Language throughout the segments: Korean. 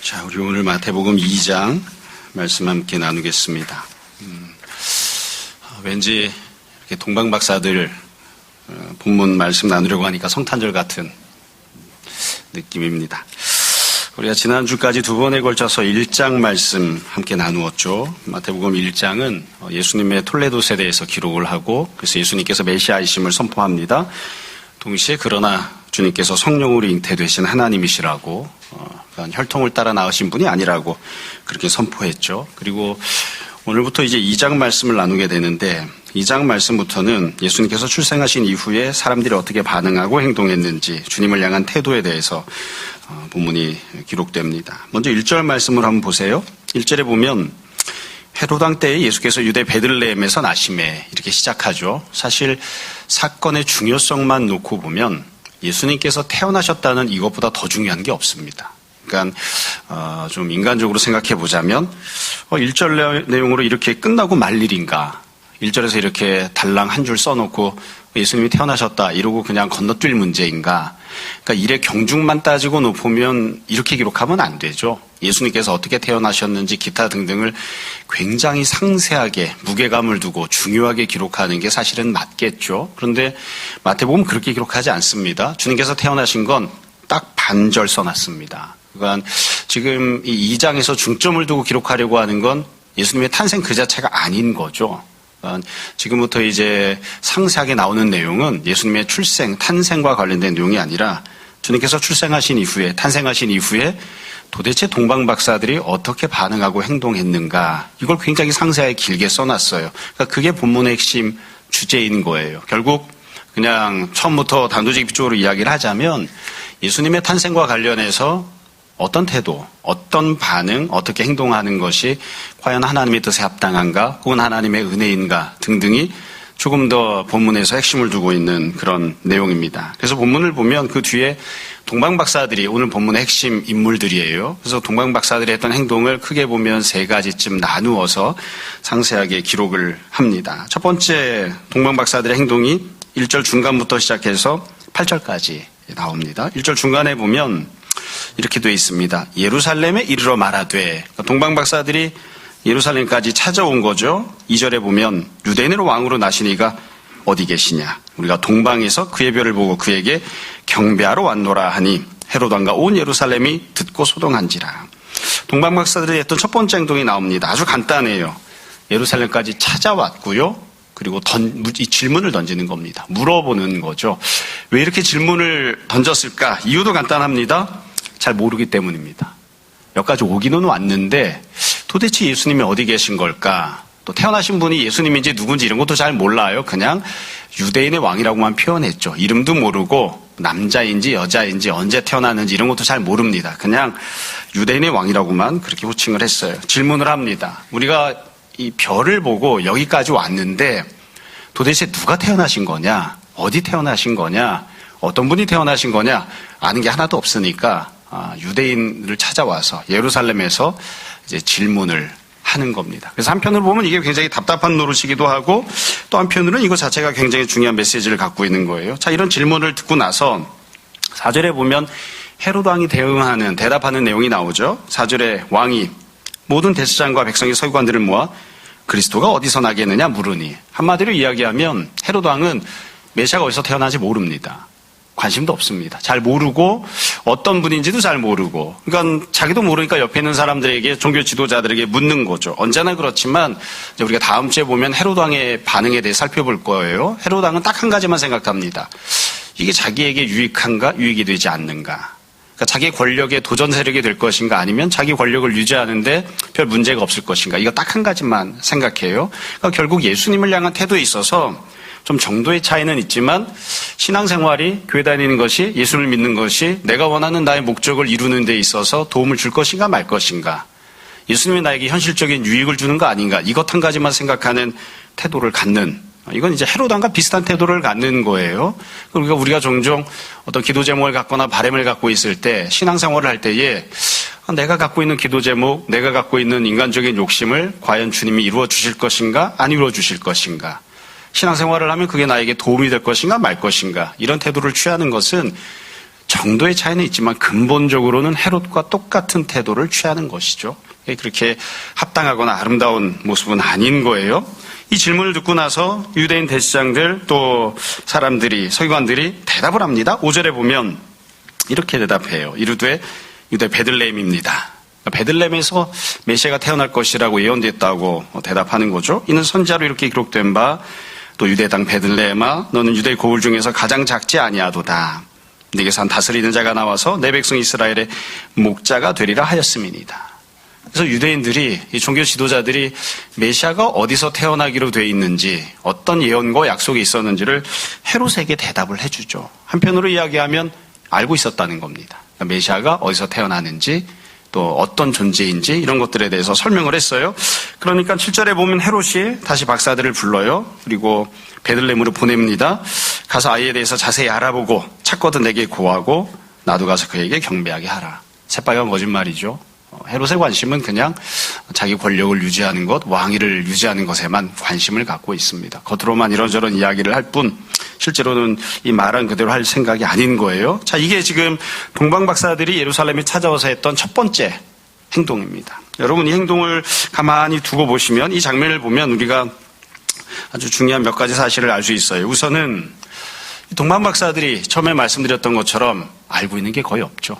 자, 우리 오늘 마태복음 2장 말씀 함께 나누겠습니다. 왠지 이렇게 동방박사들 본문 말씀 나누려고 하니까 성탄절 같은 느낌입니다. 우리가 지난주까지 두 번에 걸쳐서 1장 말씀 함께 나누었죠. 마태복음 1장은 예수님의 톨레도 세대에서 기록을 하고, 그래서 예수님께서 메시아이심을 선포합니다. 동시에 그러나 주님께서 성령으로 잉태되신 하나님이시라고, 그러니까 혈통을 따라 낳으신 분이 아니라고 그렇게 선포했죠. 그리고 오늘부터 이제 2장 말씀을 나누게 되는데, 2장 말씀부터는 예수님께서 출생하신 이후에 사람들이 어떻게 반응하고 행동했는지, 주님을 향한 태도에 대해서 본문이 기록됩니다. 먼저 1절 말씀을 한번 보세요. 1절에 보면 헤로당 때에 예수께서 유대 베들레헴에서 나심에, 이렇게 시작하죠. 사실 사건의 중요성만 놓고 보면 예수님께서 태어나셨다는 이것보다 더 중요한 게 없습니다. 그러니까 좀 인간적으로 생각해 보자면 1절 내용으로 이렇게 끝나고 말 일인가, 1절에서 이렇게 달랑 한 줄 써놓고 예수님이 태어나셨다 이러고 그냥 건너뛸 문제인가. 그러니까 일의 경중만 따지고 놓으면 이렇게 기록하면 안 되죠. 예수님께서 어떻게 태어나셨는지 기타 등등을 굉장히 상세하게 무게감을 두고 중요하게 기록하는 게 사실은 맞겠죠. 그런데 마태복음 그렇게 기록하지 않습니다. 주님께서 태어나신 건 딱 반절 써놨습니다. 그러니까 지금 이 2장에서 중점을 두고 기록하려고 하는 건 예수님의 탄생 그 자체가 아닌 거죠. 지금부터 이제 상세하게 나오는 내용은 예수님의 출생, 탄생과 관련된 내용이 아니라 주님께서 출생하신 이후에, 탄생하신 이후에 도대체 동방박사들이 어떻게 반응하고 행동했는가, 이걸 굉장히 상세하게 길게 써놨어요. 그러니까 그게 본문의 핵심 주제인 거예요. 결국 그냥 처음부터 단도직입적으로 이야기를 하자면 예수님의 탄생과 관련해서 어떤 태도, 어떤 반응, 어떻게 행동하는 것이 과연 하나님의 뜻에 합당한가, 혹은 하나님의 은혜인가 등등이 조금 더 본문에서 핵심을 두고 있는 그런 내용입니다. 그래서 본문을 보면 그 뒤에 동방박사들이 오늘 본문의 핵심 인물들이에요. 그래서 동방박사들이 했던 행동을 크게 보면 세 가지쯤 나누어서 상세하게 기록을 합니다. 첫 번째 동방박사들의 행동이 1절 중간부터 시작해서 8절까지 나옵니다. 1절 중간에 보면 이렇게 되어 있습니다. 예루살렘에 이르러 말하되, 동방박사들이 예루살렘까지 찾아온 거죠. 2절에 보면 유대인의 왕으로 나신 이가 어디 계시냐, 우리가 동방에서 그의 별을 보고 그에게 경배하러 왔노라 하니 헤롯 왕과 온 예루살렘이 듣고 소동한지라. 동방박사들이 했던 첫 번째 행동이 나옵니다. 아주 간단해요. 예루살렘까지 찾아왔고요. 그리고 이 질문을 던지는 겁니다. 물어보는 거죠. 왜 이렇게 질문을 던졌을까? 이유도 간단합니다. 잘 모르기 때문입니다. 여기까지 오기는 왔는데 도대체 예수님이 어디 계신 걸까? 또 태어나신 분이 예수님인지 누군지 이런 것도 잘 몰라요. 그냥 유대인의 왕이라고만 표현했죠. 이름도 모르고 남자인지 여자인지 언제 태어났는지 이런 것도 잘 모릅니다. 그냥 유대인의 왕이라고만 그렇게 호칭을 했어요. 질문을 합니다. 우리가 이 별을 보고 여기까지 왔는데 도대체 누가 태어나신 거냐? 어디 태어나신 거냐? 어떤 분이 태어나신 거냐? 아는 게 하나도 없으니까 유대인을 찾아와서 예루살렘에서 이제 질문을 하는 겁니다. 그래서 한편으로 보면 이게 굉장히 답답한 노릇이기도 하고, 또 한편으로는 이거 자체가 굉장히 중요한 메시지를 갖고 있는 거예요. 자, 이런 질문을 듣고 나서 4절에 보면 헤롯 왕이 대답하는 내용이 나오죠. 4절에 왕이 모든 대제사장과 백성의 서기관들을 모아 그리스도가 어디서 나겠느냐 물으니, 한마디로 이야기하면 헤롯 왕은 메시아가 어디서 태어나는지 모릅니다. 관심도 없습니다. 잘 모르고 어떤 분인지도 잘 모르고, 그러니까 자기도 모르니까 옆에 있는 사람들에게, 종교 지도자들에게 묻는 거죠. 언제나 그렇지만 이제 우리가 다음 주에 보면 헤롯 왕의 반응에 대해 살펴볼 거예요. 헤롯 왕은 딱 한 가지만 생각합니다. 이게 자기에게 유익한가, 유익이 되지 않는가. 그러니까 자기 권력의 도전 세력이 될 것인가, 아니면 자기 권력을 유지하는데 별 문제가 없을 것인가. 이거 딱 한 가지만 생각해요. 그러니까 결국 예수님을 향한 태도에 있어서 좀 정도의 차이는 있지만 신앙생활이, 교회 다니는 것이, 예수를 믿는 것이 내가 원하는 나의 목적을 이루는 데 있어서 도움을 줄 것인가 말 것인가, 예수님이 나에게 현실적인 유익을 주는 거 아닌가, 이것 한 가지만 생각하는 태도를 갖는, 이건 이제 헤롯 왕과 비슷한 태도를 갖는 거예요. 그러니까 우리가 종종 어떤 기도 제목을 갖거나 바람을 갖고 있을 때, 신앙생활을 할 때에 내가 갖고 있는 기도 제목, 내가 갖고 있는 인간적인 욕심을 과연 주님이 이루어 주실 것인가, 안 이루어 주실 것인가, 신앙생활을 하면 그게 나에게 도움이 될 것인가 말 것인가, 이런 태도를 취하는 것은 정도의 차이는 있지만 근본적으로는 헤롯과 똑같은 태도를 취하는 것이죠. 그렇게 합당하거나 아름다운 모습은 아닌 거예요. 이 질문을 듣고 나서 유대인 대제사장들 또 사람들이 서기관들이 대답을 합니다. 5절에 보면 이렇게 대답해요. 이르되 유대 베들레헴입니다. 베들레헴에서 메시아가 태어날 것이라고 예언됐다고 대답하는 거죠. 이는 선지자로 이렇게 기록된 바 또 유대 땅 베들레헴아 너는 유대 고을 중에서 가장 작지 아니하도다. 네게서 한 다스리는 자가 나와서 내 백성 이스라엘의 목자가 되리라 하였음이니이다. 그래서 유대인들이 이 종교 지도자들이 메시아가 어디서 태어나기로 돼 있는지 어떤 예언과 약속이 있었는지를 헤롯에게 대답을 해주죠. 한편으로 이야기하면 알고 있었다는 겁니다. 메시아가 어디서 태어나는지 또 어떤 존재인지 이런 것들에 대해서 설명을 했어요. 그러니까 7절에 보면 헤롯이 다시 박사들을 불러요. 그리고 베들레헴으로 보냅니다. 가서 아이에 대해서 자세히 알아보고 찾거든 내게 고하고 나도 가서 그에게 경배하게 하라. 새빨간 거짓말이죠. 헤롯의 관심은 그냥 자기 권력을 유지하는 것, 왕위를 유지하는 것에만 관심을 갖고 있습니다. 겉으로만 이런저런 이야기를 할 뿐 실제로는 이 말한 그대로 할 생각이 아닌 거예요. 자, 이게 지금 동방박사들이 예루살렘에 찾아와서 했던 첫 번째 행동입니다. 여러분 이 행동을 가만히 두고 보시면 이 장면을 보면 우리가 아주 중요한 몇 가지 사실을 알 수 있어요. 우선은 동방박사들이 처음에 말씀드렸던 것처럼 알고 있는 게 거의 없죠.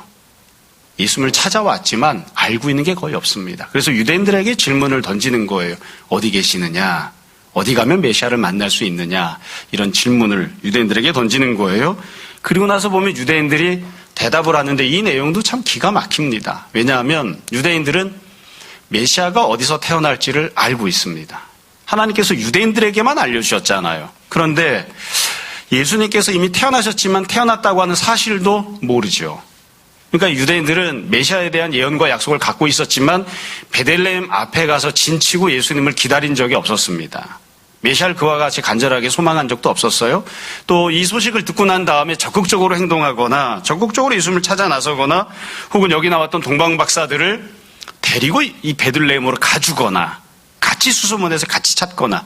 예수님을 찾아왔지만 알고 있는 게 거의 없습니다. 그래서 유대인들에게 질문을 던지는 거예요. 어디 계시느냐? 어디 가면 메시아를 만날 수 있느냐? 이런 질문을 유대인들에게 던지는 거예요. 그리고 나서 보면 유대인들이 대답을 하는데 이 내용도 참 기가 막힙니다. 왜냐하면 유대인들은 메시아가 어디서 태어날지를 알고 있습니다. 하나님께서 유대인들에게만 알려주셨잖아요. 그런데 예수님께서 이미 태어나셨지만 태어났다고 하는 사실도 모르죠. 그러니까 유대인들은 메시아에 대한 예언과 약속을 갖고 있었지만 베들레헴 앞에 가서 진치고 예수님을 기다린 적이 없었습니다. 메시아를 그와 같이 간절하게 소망한 적도 없었어요. 또 이 소식을 듣고 난 다음에 적극적으로 행동하거나 적극적으로 예수님을 찾아 나서거나 혹은 여기 나왔던 동방박사들을 데리고 이 베들레헴으로 가주거나 같이 수소문해서 같이 찾거나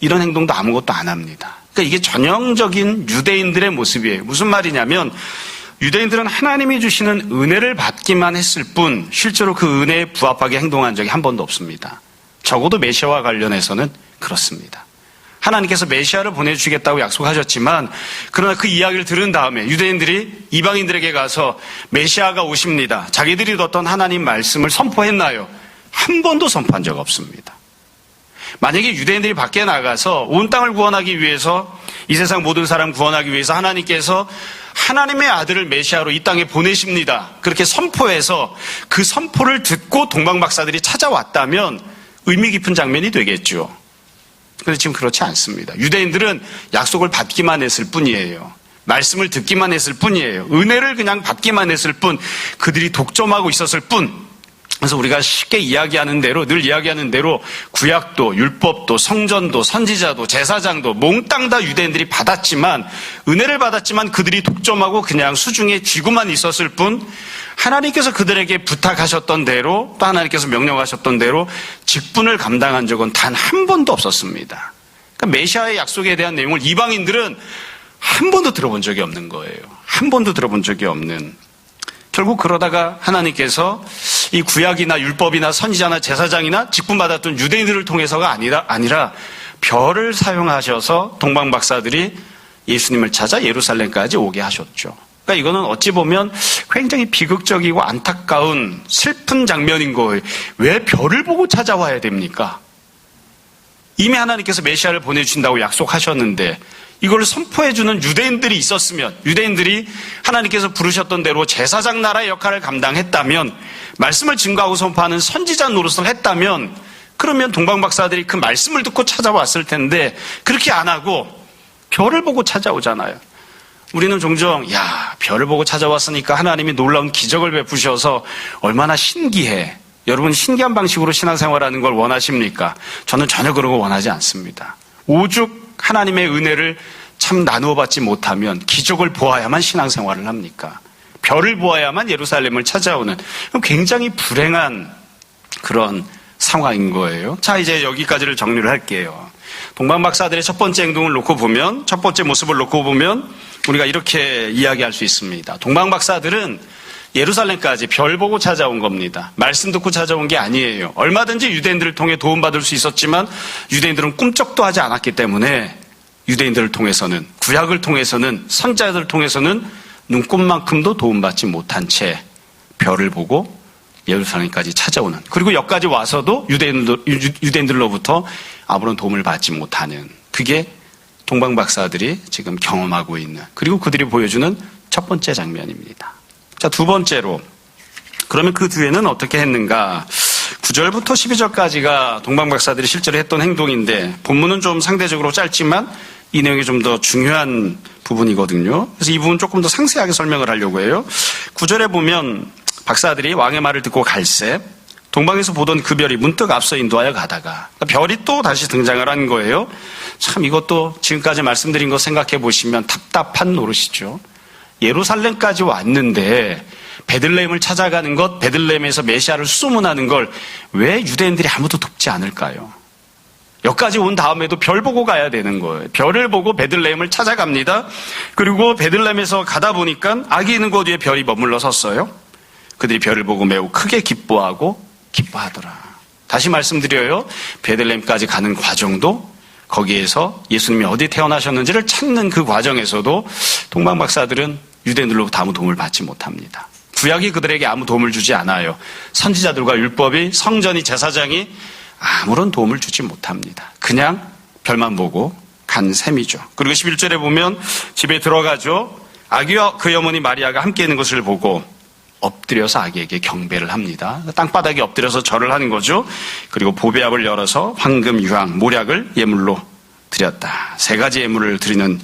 이런 행동도 아무것도 안 합니다. 그러니까 이게 전형적인 유대인들의 모습이에요. 무슨 말이냐면 유대인들은 하나님이 주시는 은혜를 받기만 했을 뿐 실제로 그 은혜에 부합하게 행동한 적이 한 번도 없습니다. 적어도 메시아와 관련해서는 그렇습니다. 하나님께서 메시아를 보내주시겠다고 약속하셨지만 그러나 그 이야기를 들은 다음에 유대인들이 이방인들에게 가서 메시아가 오십니다. 자기들이 듣던 하나님 말씀을 선포했나요? 한 번도 선포한 적 없습니다. 만약에 유대인들이 밖에 나가서 온 땅을 구원하기 위해서 이 세상 모든 사람 구원하기 위해서 하나님께서 하나님의 아들을 메시아로 이 땅에 보내십니다. 그렇게 선포해서 그 선포를 듣고 동방박사들이 찾아왔다면 의미 깊은 장면이 되겠죠. 그런데 지금 그렇지 않습니다. 유대인들은 약속을 받기만 했을 뿐이에요. 말씀을 듣기만 했을 뿐이에요. 은혜를 그냥 받기만 했을 뿐 그들이 독점하고 있었을 뿐. 그래서 우리가 쉽게 이야기하는 대로 늘 이야기하는 대로 구약도 율법도 성전도 선지자도 제사장도 몽땅 다 유대인들이 받았지만 은혜를 받았지만 그들이 독점하고 그냥 수중에 쥐고만 있었을 뿐 하나님께서 그들에게 부탁하셨던 대로 또 하나님께서 명령하셨던 대로 직분을 감당한 적은 단 한 번도 없었습니다. 그러니까 메시아의 약속에 대한 내용을 이방인들은 한 번도 들어본 적이 없는 거예요. 한 번도 들어본 적이 없는. 결국 그러다가 하나님께서 이 구약이나 율법이나 선지자나 제사장이나 직분받았던 유대인들을 통해서가 아니라 별을 사용하셔서 동방박사들이 예수님을 찾아 예루살렘까지 오게 하셨죠. 그러니까 이거는 어찌 보면 굉장히 비극적이고 안타까운 슬픈 장면인 거예요. 왜 별을 보고 찾아와야 됩니까? 이미 하나님께서 메시아를 보내주신다고 약속하셨는데 이걸 선포해주는 유대인들이 있었으면 유대인들이 하나님께서 부르셨던 대로 제사장 나라의 역할을 감당했다면 말씀을 증거하고 선포하는 선지자 노릇을 했다면 그러면 동방박사들이 그 말씀을 듣고 찾아왔을 텐데 그렇게 안 하고 별을 보고 찾아오잖아요. 우리는 종종 별을 보고 찾아왔으니까 하나님이 놀라운 기적을 베푸셔서 얼마나 신기해. 여러분 신기한 방식으로 신앙생활하는 걸 원하십니까? 저는 전혀 그런 거 원하지 않습니다. 오죽 하나님의 은혜를 참 나누어 받지 못하면 기적을 보아야만 신앙생활을 합니까? 별을 보아야만 예루살렘을 찾아오는 굉장히 불행한 그런 상황인 거예요. 자, 이제 여기까지를 정리를 할게요. 동방박사들의 첫 번째 행동을 놓고 보면 첫 번째 모습을 놓고 보면 우리가 이렇게 이야기할 수 있습니다. 동방박사들은 예루살렘까지 별 보고 찾아온 겁니다. 말씀 듣고 찾아온 게 아니에요. 얼마든지 유대인들을 통해 도움받을 수 있었지만 유대인들은 꿈쩍도 하지 않았기 때문에 유대인들을 통해서는, 구약을 통해서는, 선자들을 통해서는 눈꼽만큼도 도움받지 못한 채 별을 보고 예루살렘까지 찾아오는, 그리고 여기까지 와서도 유대인들로부터 아무런 도움을 받지 못하는, 그게 동방박사들이 지금 경험하고 있는, 그리고 그들이 보여주는 첫 번째 장면입니다. 자, 두 번째로, 그러면 그 뒤에는 어떻게 했는가? 9절부터 12절까지가 동방박사들이 실제로 했던 행동인데, 본문은 좀 상대적으로 짧지만 이 내용이 좀 더 중요한 부분이거든요. 그래서 이 부분 조금 더 상세하게 설명을 하려고 해요. 9절에 보면 박사들이 왕의 말을 듣고 갈새 동방에서 보던 그 별이 문득 앞서 인도하여 가다가, 별이 또 다시 등장을 한 거예요. 참 이것도 지금까지 말씀드린 거 생각해 보시면 답답한 노릇이죠. 예루살렘까지 왔는데 베들레헴을 찾아가는 것, 베들레헴에서 메시아를 수소문하는 걸 왜 유대인들이 아무도 돕지 않을까요? 여기까지 온 다음에도 별 보고 가야 되는 거예요. 별을 보고 베들레헴을 찾아갑니다. 그리고 베들레헴에서 가다 보니까 아기 있는 곳 위에 별이 머물러 섰어요. 그들이 별을 보고 매우 크게 기뻐하고 기뻐하더라. 다시 말씀드려요. 베들레헴까지 가는 과정도, 거기에서 예수님이 어디 태어나셨는지를 찾는 그 과정에서도 동방박사들은 유대인들로부터 아무 도움을 받지 못합니다. 구약이 그들에게 아무 도움을 주지 않아요. 선지자들과 율법이, 성전이, 제사장이 아무런 도움을 주지 못합니다. 그냥 별만 보고 간 셈이죠. 그리고 11절에 보면 집에 들어가죠. 아기와 그의 어머니 마리아가 함께 있는 것을 보고 엎드려서 아기에게 경배를 합니다. 땅바닥에 엎드려서 절을 하는 거죠. 그리고 보배압을 열어서 황금, 유황, 모략을 예물로 드렸다. 세 가지 예물을 드리는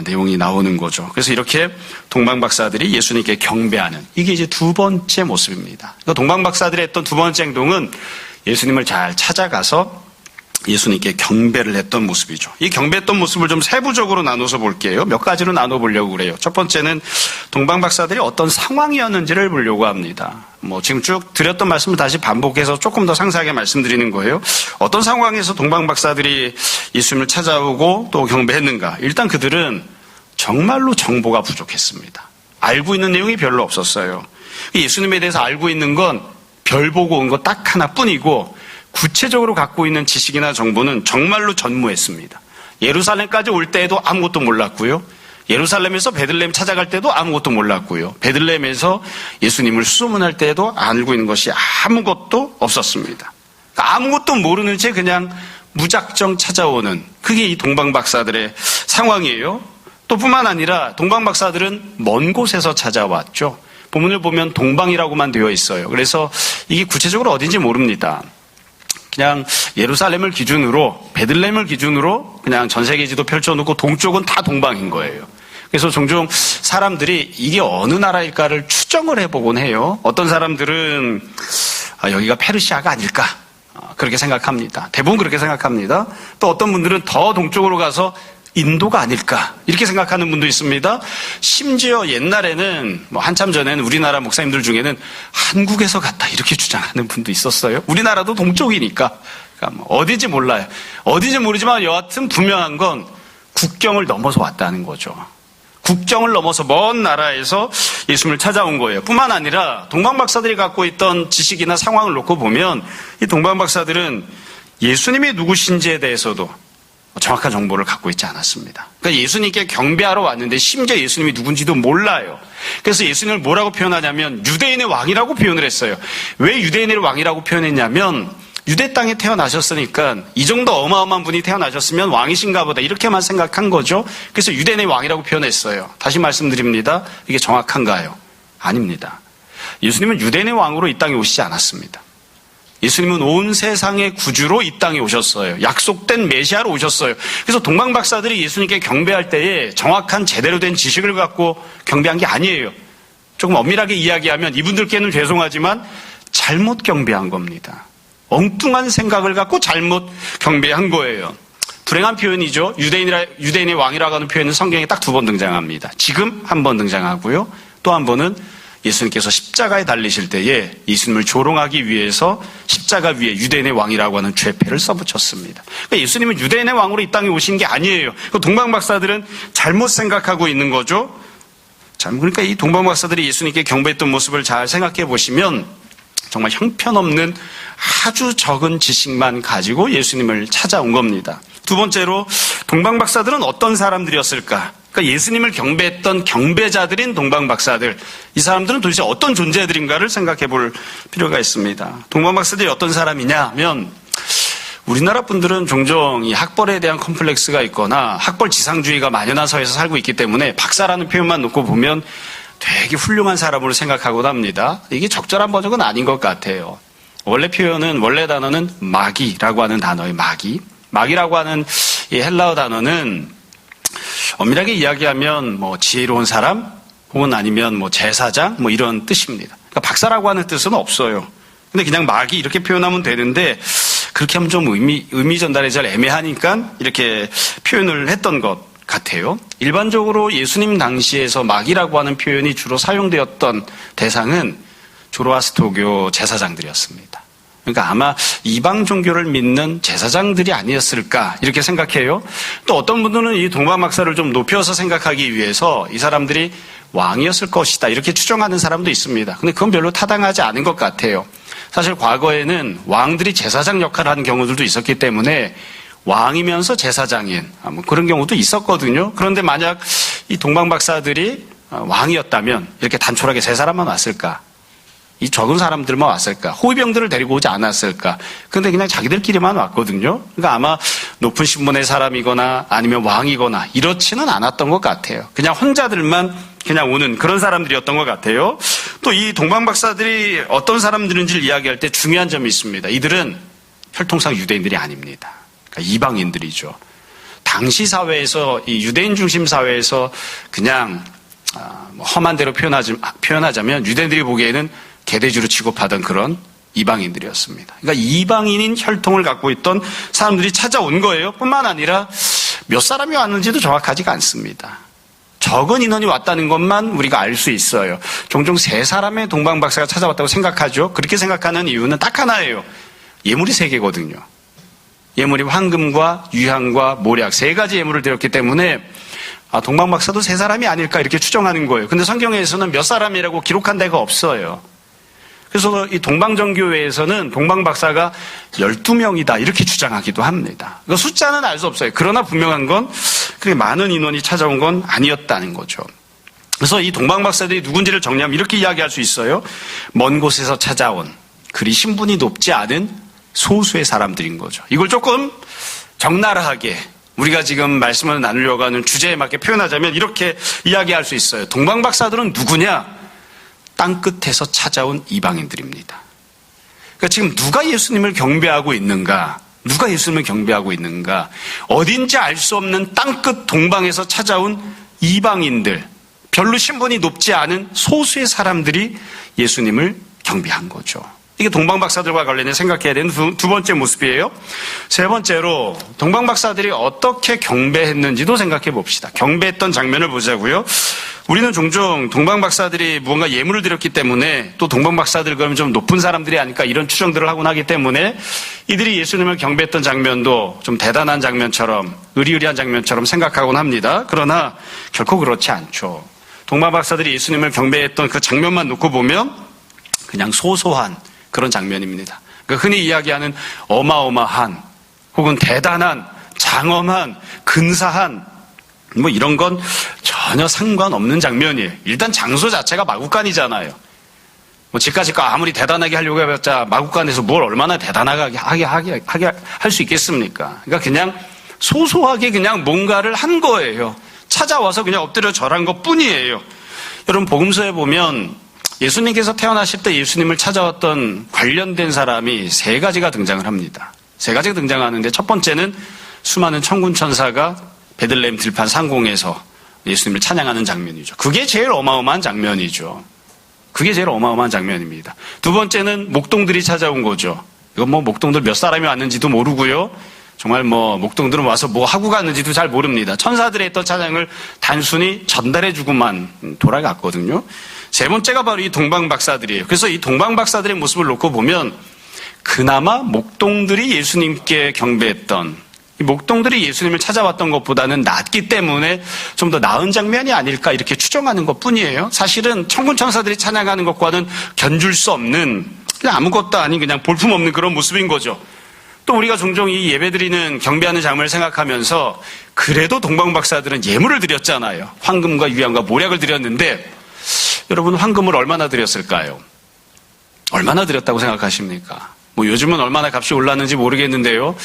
내용이 나오는 거죠. 그래서 이렇게 동방박사들이 예수님께 경배하는, 이게 이제 두 번째 모습입니다. 그러니까 동방박사들이 했던 두 번째 행동은 예수님을 잘 찾아가서 예수님께 경배를 했던 모습이죠. 이 경배했던 모습을 좀 세부적으로 나눠서 볼게요. 몇 가지로 나눠보려고 그래요. 첫 번째는 동방박사들이 어떤 상황이었는지를 보려고 합니다. 지금 쭉 드렸던 말씀을 다시 반복해서 조금 더 상세하게 말씀드리는 거예요. 어떤 상황에서 동방박사들이 예수님을 찾아오고 또 경배했는가? 일단 그들은 정말로 정보가 부족했습니다. 알고 있는 내용이 별로 없었어요. 예수님에 대해서 알고 있는 건 별 보고 온 거 딱 하나뿐이고, 구체적으로 갖고 있는 지식이나 정보는 정말로 전무했습니다. 예루살렘까지 올 때에도 아무것도 몰랐고요. 예루살렘에서 베들레헴 찾아갈 때도 아무것도 몰랐고요. 베들레헴에서 예수님을 수소문할 때에도 알고 있는 것이 아무것도 없었습니다. 아무것도 모르는 채 그냥 무작정 찾아오는, 그게 이 동방박사들의 상황이에요. 또 뿐만 아니라 동방박사들은 먼 곳에서 찾아왔죠. 본문을 보면 동방이라고만 되어 있어요. 그래서 이게 구체적으로 어딘지 모릅니다. 그냥 예루살렘을 기준으로, 베들레헴을 기준으로 그냥 전 세계 지도 펼쳐놓고 동쪽은 다 동방인 거예요. 그래서 종종 사람들이 이게 어느 나라일까를 추정을 해보곤 해요. 어떤 사람들은 여기가 페르시아가 아닐까, 그렇게 생각합니다. 대부분 그렇게 생각합니다. 또 어떤 분들은 더 동쪽으로 가서 인도가 아닐까, 이렇게 생각하는 분도 있습니다. 심지어 옛날에는, 한참 전에는 우리나라 목사님들 중에는 한국에서 갔다, 이렇게 주장하는 분도 있었어요. 우리나라도 동쪽이니까. 그러니까 어딘지 몰라요. 어딘지 모르지만 여하튼 분명한 건 국경을 넘어서 왔다는 거죠. 국경을 넘어서 먼 나라에서 예수님을 찾아온 거예요. 뿐만 아니라 동방박사들이 갖고 있던 지식이나 상황을 놓고 보면 이 동방박사들은 예수님이 누구신지에 대해서도 정확한 정보를 갖고 있지 않았습니다. 그러니까 예수님께 경배하러 왔는데 심지어 예수님이 누군지도 몰라요. 그래서 예수님을 뭐라고 표현하냐면 유대인의 왕이라고 표현을 했어요. 왜 유대인의 왕이라고 표현했냐면 유대 땅에 태어나셨으니까 이 정도 어마어마한 분이 태어나셨으면 왕이신가 보다, 이렇게만 생각한 거죠. 그래서 유대인의 왕이라고 표현했어요. 다시 말씀드립니다. 이게 정확한가요? 아닙니다. 예수님은 유대인의 왕으로 이 땅에 오시지 않았습니다. 예수님은 온 세상의 구주로 이 땅에 오셨어요. 약속된 메시아로 오셨어요. 그래서 동방박사들이 예수님께 경배할 때에 정확한 제대로 된 지식을 갖고 경배한 게 아니에요. 조금 엄밀하게 이야기하면 이분들께는 죄송하지만 잘못 경배한 겁니다. 엉뚱한 생각을 갖고 잘못 경배한 거예요. 불행한 표현이죠. 유대인의 왕이라고 하는 표현은 성경에 딱 2번 등장합니다. 지금 한 번 등장하고요. 또 한 번은 예수님께서 십자가에 달리실 때에 예수님을 조롱하기 위해서 십자가 위에 유대인의 왕이라고 하는 죄패를 써붙였습니다. 그러니까 예수님은 유대인의 왕으로 이 땅에 오신 게 아니에요. 동방박사들은 잘못 생각하고 있는 거죠. 그러니까 이 동방박사들이 예수님께 경배했던 모습을 잘 생각해 보시면 정말 형편없는 아주 적은 지식만 가지고 예수님을 찾아온 겁니다. 두 번째로 동방박사들은 어떤 사람들이었을까? 그러니까 예수님을 경배했던 경배자들인 동방박사들, 이 사람들은 도대체 어떤 존재들인가를 생각해 볼 필요가 있습니다. 동방박사들이 어떤 사람이냐 하면 우리나라 분들은 종종 이 학벌에 대한 컴플렉스가 있거나 학벌 지상주의가 만연한 사회에서 살고 있기 때문에 박사라는 표현만 놓고 보면 되게 훌륭한 사람으로 생각하곤 합니다. 이게 적절한 번역은 아닌 것 같아요. 원래 단어는 마기라고 하는 단어예요. 마기라고 하는 이 헬라어 단어는 엄밀하게 이야기하면 지혜로운 사람 혹은 아니면 제사장 이런 뜻입니다. 그러니까 박사라고 하는 뜻은 없어요. 근데 그냥 마기 이렇게 표현하면 되는데 그렇게 하면 좀 의미 전달이 잘 애매하니까 이렇게 표현을 했던 것 같아요. 일반적으로 예수님 당시에서 마기라고 하는 표현이 주로 사용되었던 대상은 조로아스터교 제사장들이었습니다. 그러니까 아마 이방 종교를 믿는 제사장들이 아니었을까 이렇게 생각해요. 또 어떤 분들은 이 동방박사를 좀 높여서 생각하기 위해서 이 사람들이 왕이었을 것이다 이렇게 추정하는 사람도 있습니다. 근데 그건 별로 타당하지 않은 것 같아요. 사실 과거에는 왕들이 제사장 역할을 하는 경우들도 있었기 때문에 왕이면서 제사장인 그런 경우도 있었거든요. 그런데 만약 이 동방박사들이 왕이었다면 이렇게 단촐하게 세 사람만 왔을까? 이 적은 사람들만 왔을까? 호위병들을 데리고 오지 않았을까? 근데 그냥 자기들끼리만 왔거든요. 그러니까 아마 높은 신분의 사람이거나 아니면 왕이거나 이렇지는 않았던 것 같아요. 그냥 혼자들만 그냥 오는 그런 사람들이었던 것 같아요. 또 이 동방박사들이 어떤 사람들인지를 이야기할 때 중요한 점이 있습니다. 이들은 혈통상 유대인들이 아닙니다. 그러니까 이방인들이죠. 당시 사회에서 이 유대인 중심 사회에서 그냥 험한 대로 표현하자면 유대인들이 보기에는 개돼지로 취급하던 그런 이방인들이었습니다. 그러니까 이방인인 혈통을 갖고 있던 사람들이 찾아온 거예요. 뿐만 아니라 몇 사람이 왔는지도 정확하지가 않습니다. 적은 인원이 왔다는 것만 우리가 알 수 있어요. 종종 세 사람의 동방박사가 찾아왔다고 생각하죠. 그렇게 생각하는 이유는 딱 하나예요. 예물이 세 개거든요. 예물이 황금과 유향과 모략 세 가지 예물을 드렸기 때문에 동방박사도 세 사람이 아닐까 이렇게 추정하는 거예요. 근데 성경에서는 몇 사람이라고 기록한 데가 없어요. 그래서 이 동방정교회에서는 동방박사가 12명이다 이렇게 주장하기도 합니다. 그 숫자는 알 수 없어요. 그러나 분명한 건 그렇게 많은 인원이 찾아온 건 아니었다는 거죠. 그래서 이 동방박사들이 누군지를 정리하면 이렇게 이야기할 수 있어요. 먼 곳에서 찾아온 그리 신분이 높지 않은 소수의 사람들인 거죠. 이걸 조금 적나라하게 우리가 지금 말씀을 나누려고 하는 주제에 맞게 표현하자면 이렇게 이야기할 수 있어요. 동방박사들은 누구냐? 땅끝에서 찾아온 이방인들입니다. 그러니까 지금 누가 예수님을 경배하고 있는가? 누가 예수님을 경배하고 있는가? 어딘지 알 수 없는 땅끝 동방에서 찾아온 이방인들, 별로 신분이 높지 않은 소수의 사람들이 예수님을 경배한 거죠. 이게 동방박사들과 관련해 생각해야 되는 두 번째 모습이에요. 세 번째로 동방박사들이 어떻게 경배했는지도 생각해 봅시다. 경배했던 장면을 보자고요. 우리는 종종 동방박사들이 무언가 예물을 드렸기 때문에 또 동방박사들 그러면 좀 높은 사람들이 아닐까 이런 추정들을 하곤 하기 때문에 이들이 예수님을 경배했던 장면도 좀 대단한 장면처럼 의리의리한 장면처럼 생각하곤 합니다. 그러나 결코 그렇지 않죠. 동방박사들이 예수님을 경배했던 그 장면만 놓고 보면 그냥 소소한 그런 장면입니다. 그러니까 흔히 이야기하는 어마어마한 혹은 대단한 장엄한 근사한 이런 건 전혀 상관없는 장면이에요. 일단 장소 자체가 마구간이잖아요. 집까지가 아무리 대단하게 하려고 해봤자 마구간에서 뭘 얼마나 대단하게 할 수 있겠습니까? 그러니까 그냥 소소하게 그냥 뭔가를 한 거예요. 찾아와서 그냥 엎드려 절한 것 뿐이에요. 여러분 복음서에 보면 예수님께서 태어나실 때 예수님을 찾아왔던 관련된 사람이 세 가지가 등장을 합니다. 세 가지가 등장하는데 첫 번째는 수많은 천군 천사가 베들레헴 들판 상공에서 예수님을 찬양하는 장면이죠. 그게 제일 어마어마한 장면이죠. 그게 제일 어마어마한 장면입니다. 두 번째는 목동들이 찾아온 거죠. 이건 목동들 몇 사람이 왔는지도 모르고요. 정말 목동들은 와서 뭐 하고 갔는지도 잘 모릅니다. 천사들의 했던 찬양을 단순히 전달해주고만 돌아갔거든요. 세 번째가 바로 이 동방박사들이에요. 그래서 이 동방박사들의 모습을 놓고 보면 그나마 목동들이 예수님께 경배했던, 이 목동들이 예수님을 찾아왔던 것보다는 낫기 때문에 좀 더 나은 장면이 아닐까 이렇게 추정하는 것뿐이에요. 사실은 천군천사들이 찬양하는 것과는 견줄 수 없는, 그냥 아무것도 아닌 그냥 볼품없는 그런 모습인 거죠. 또 우리가 종종 이 예배드리는 경배하는 장면을 생각하면서 그래도 동방박사들은 예물을 드렸잖아요. 황금과 유향과 모략을 드렸는데 여러분, 황금을 얼마나 드렸을까요? 얼마나 드렸다고 생각하십니까? 뭐 요즘은 얼마나 값이 올랐는지 모르겠는데요.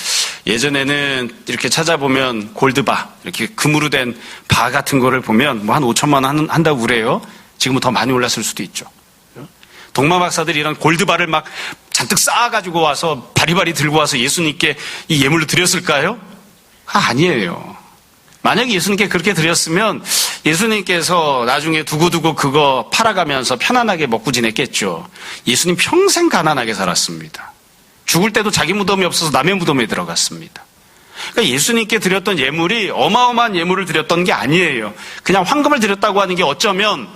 예전에는 이렇게 찾아보면 골드바, 이렇게 금으로 된 바 같은 거를 보면 뭐 한 5천만 원 한다고 그래요. 지금은 더 많이 올랐을 수도 있죠. 동방박사들이 이런 골드바를 막 잔뜩 쌓아가지고 와서 바리바리 들고 와서 예수님께 이 예물로 드렸을까요? 아니에요. 만약에 예수님께 그렇게 드렸으면 예수님께서 나중에 두고두고 그거 팔아가면서 편안하게 먹고 지냈겠죠. 예수님 평생 가난하게 살았습니다. 죽을 때도 자기 무덤이 없어서 남의 무덤에 들어갔습니다. 그러니까 예수님께 드렸던 예물이 어마어마한 예물을 드렸던 게 아니에요. 그냥 황금을 드렸다고 하는 게 어쩌면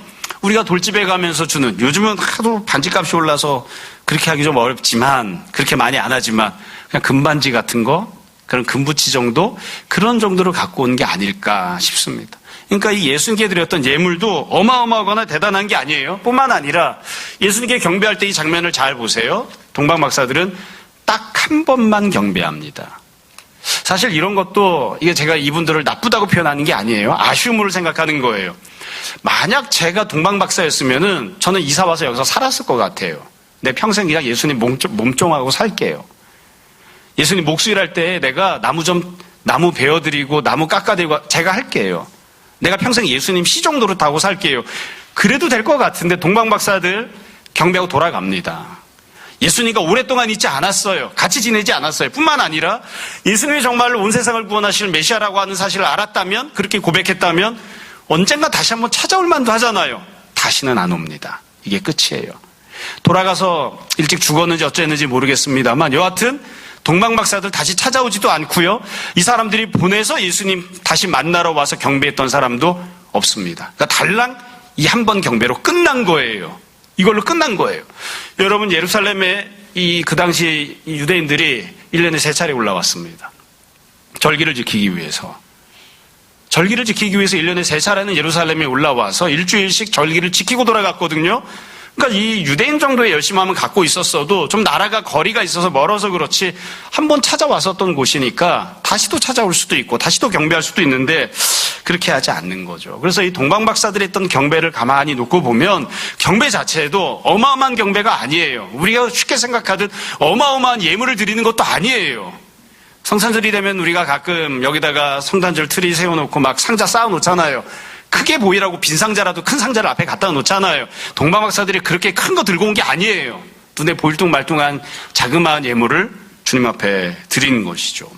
우리가 돌집에 가면서 주는, 요즘은 하도 반지값이 올라서 그렇게 하기 좀 어렵지만, 그렇게 많이 안 하지만 그냥 금반지 같은 거, 그런 금부치 정도, 그런 정도로 갖고 온 게 아닐까 싶습니다. 그러니까 이 예수님께 드렸던 예물도 어마어마하거나 대단한 게 아니에요. 뿐만 아니라 예수님께 경배할 때 이 장면을 잘 보세요. 동방박사들은 딱 한 번만 경배합니다. 사실 이런 것도, 이게 제가 이분들을 나쁘다고 표현하는 게 아니에요. 아쉬움으로 생각하는 거예요. 만약 제가 동방박사였으면은 저는 이사 와서 여기서 살았을 것 같아요. 내 평생 그냥 예수님 몸종하고 살게요. 예수님 목수일할 때 내가 나무 베어드리고 나무 깎아드리고 제가 할게요. 내가 평생 예수님 시종노릇 하고 살게요. 그래도 될 것 같은데 동방박사들 경배하고 돌아갑니다. 예수님과 오랫동안 있지 않았어요. 같이 지내지 않았어요. 뿐만 아니라 예수님이 정말로 온 세상을 구원하시는 메시아라고 하는 사실을 알았다면, 그렇게 고백했다면 언젠가 다시 한번 찾아올 만도 하잖아요. 다시는 안 옵니다. 이게 끝이에요. 돌아가서 일찍 죽었는지 어쨌는지 모르겠습니다만 여하튼 동방박사들 다시 찾아오지도 않고요. 이 사람들이 보내서 예수님 다시 만나러 와서 경배했던 사람도 없습니다. 그러니까 달랑 이 한 번 경배로 끝난 거예요. 이걸로 끝난 거예요. 여러분, 예루살렘에 그 당시 유대인들이 1년에 3차례 올라왔습니다. 절기를 지키기 위해서. 절기를 지키기 위해서 1년에 3차례는 예루살렘에 올라와서 일주일씩 절기를 지키고 돌아갔거든요. 그러니까 이 유대인 정도의 열심함은 갖고 있었어도 좀 나라가 거리가 있어서 멀어서 그렇지 한번 찾아왔었던 곳이니까 다시 또 찾아올 수도 있고 다시 또 경배할 수도 있는데 그렇게 하지 않는 거죠. 그래서 이 동방박사들이 했던 경배를 가만히 놓고 보면 경배 자체도 어마어마한 경배가 아니에요. 우리가 쉽게 생각하듯 어마어마한 예물을 드리는 것도 아니에요. 성탄절이 되면 우리가 가끔 여기다가 성탄절 트리 세워놓고 막 상자 쌓아놓잖아요. 크게 보이라고 빈 상자라도 큰 상자를 앞에 갖다 놓잖아요. 동방박사들이 그렇게 큰 거 들고 온 게 아니에요. 눈에 보일 둥 말 둥한 자그마한 예물을 주님 앞에 드리는 것이죠.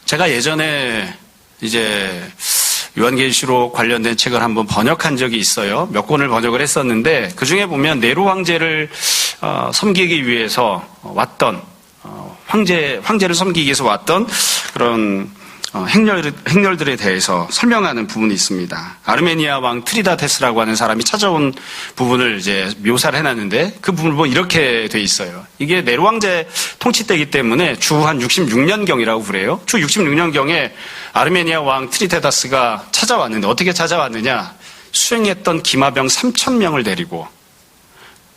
제가 예전에 이제 요한계시록 관련된 책을 한번 번역한 적이 있어요. 몇 권을 번역을 했었는데 그중에 보면 네로 황제를 섬기기 위해서 왔던 황제를 섬기기 위해서 왔던 그런 행렬들에 대해서 설명하는 부분이 있습니다. 아르메니아 왕 트리다테스라고 하는 사람이 찾아온 부분을 이제 묘사를 해놨는데 그 부분을 보면 이렇게 돼 있어요. 이게 네로 황제 통치 때이기 때문에 주 한 66년경이라고 그래요. 주 66년경에 아르메니아 왕 트리다테스가 찾아왔는데 어떻게 찾아왔느냐? 수행했던 기마병 3,000명을 데리고,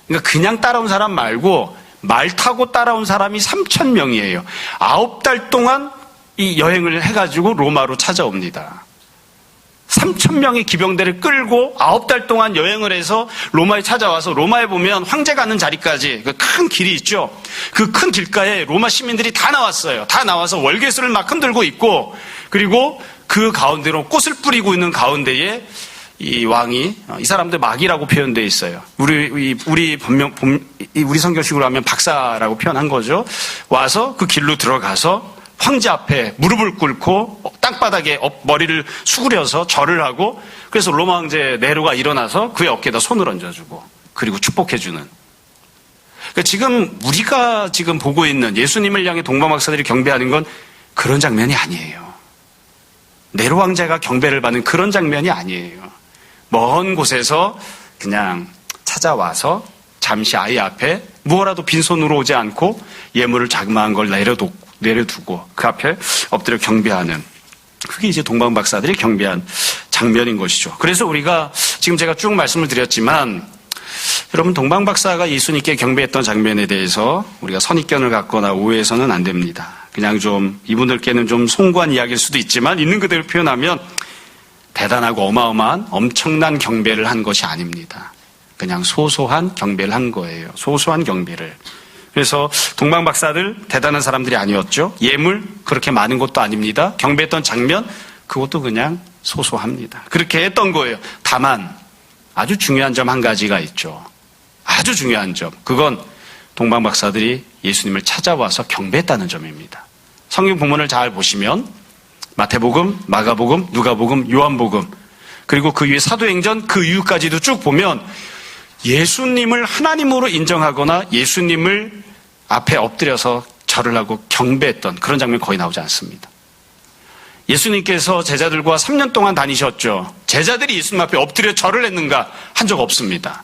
그러니까 그냥 따라온 사람 말고 말 타고 따라온 사람이 3,000명이에요. 9달 동안 이 여행을 해가지고 로마로 찾아옵니다. 3,000명의 기병대를 끌고 9달 동안 여행을 해서 로마에 찾아와서 로마에 보면 황제 가는 자리까지 그 큰 길이 있죠. 그 큰 길가에 로마 시민들이 다 나왔어요. 다 나와서 월계수를 막 흔들고 있고, 그리고 그 가운데로 꽃을 뿌리고 있는 가운데에 이 왕이, 이 사람들 막이라고 표현되어 있어요. 우리 성경식으로 하면 박사라고 표현한 거죠. 와서 그 길로 들어가서 황제 앞에 무릎을 꿇고 땅바닥에 머리를 수그려서 절을 하고, 그래서 로마 황제 네로가 일어나서 그의 어깨에다 손을 얹어주고 그리고 축복해주는. 그러니까 지금 우리가 지금 보고 있는 예수님을 향해 동방박사들이 경배하는 건 그런 장면이 아니에요. 네로 황제가 경배를 받는 그런 장면이 아니에요. 먼 곳에서 그냥 찾아와서 잠시 아이 앞에 무엇라도 빈손으로 오지 않고 예물을 자그마한 걸 내려두고 그 앞에 엎드려 경배하는, 그게 이제 동방박사들이 경배한 장면인 것이죠. 그래서 우리가 지금 제가 쭉 말씀을 드렸지만, 여러분, 동방박사가 예수님께 경배했던 장면에 대해서 우리가 선입견을 갖거나 오해해서는 안 됩니다. 그냥 좀 이분들께는 좀 송구한 이야기일 수도 있지만 있는 그대로 표현하면 대단하고 어마어마한 엄청난 경배를 한 것이 아닙니다. 그냥 소소한 경배를 한 거예요. 소소한 경배를. 그래서 동방박사들 대단한 사람들이 아니었죠. 예물 그렇게 많은 것도 아닙니다. 경배했던 장면 그것도 그냥 소소합니다. 그렇게 했던 거예요. 다만 아주 중요한 점 한 가지가 있죠. 아주 중요한 점. 그건 동방박사들이 예수님을 찾아와서 경배했다는 점입니다. 성경 본문을 잘 보시면 마태복음, 마가복음, 누가복음, 요한복음, 그리고 그 위에 사도행전 그 이후까지도 쭉 보면 예수님을 하나님으로 인정하거나 예수님을 앞에 엎드려서 절을 하고 경배했던 그런 장면 거의 나오지 않습니다. 예수님께서 제자들과 3년 동안 다니셨죠. 제자들이 예수님 앞에 엎드려 절을 했는가? 한 적 없습니다.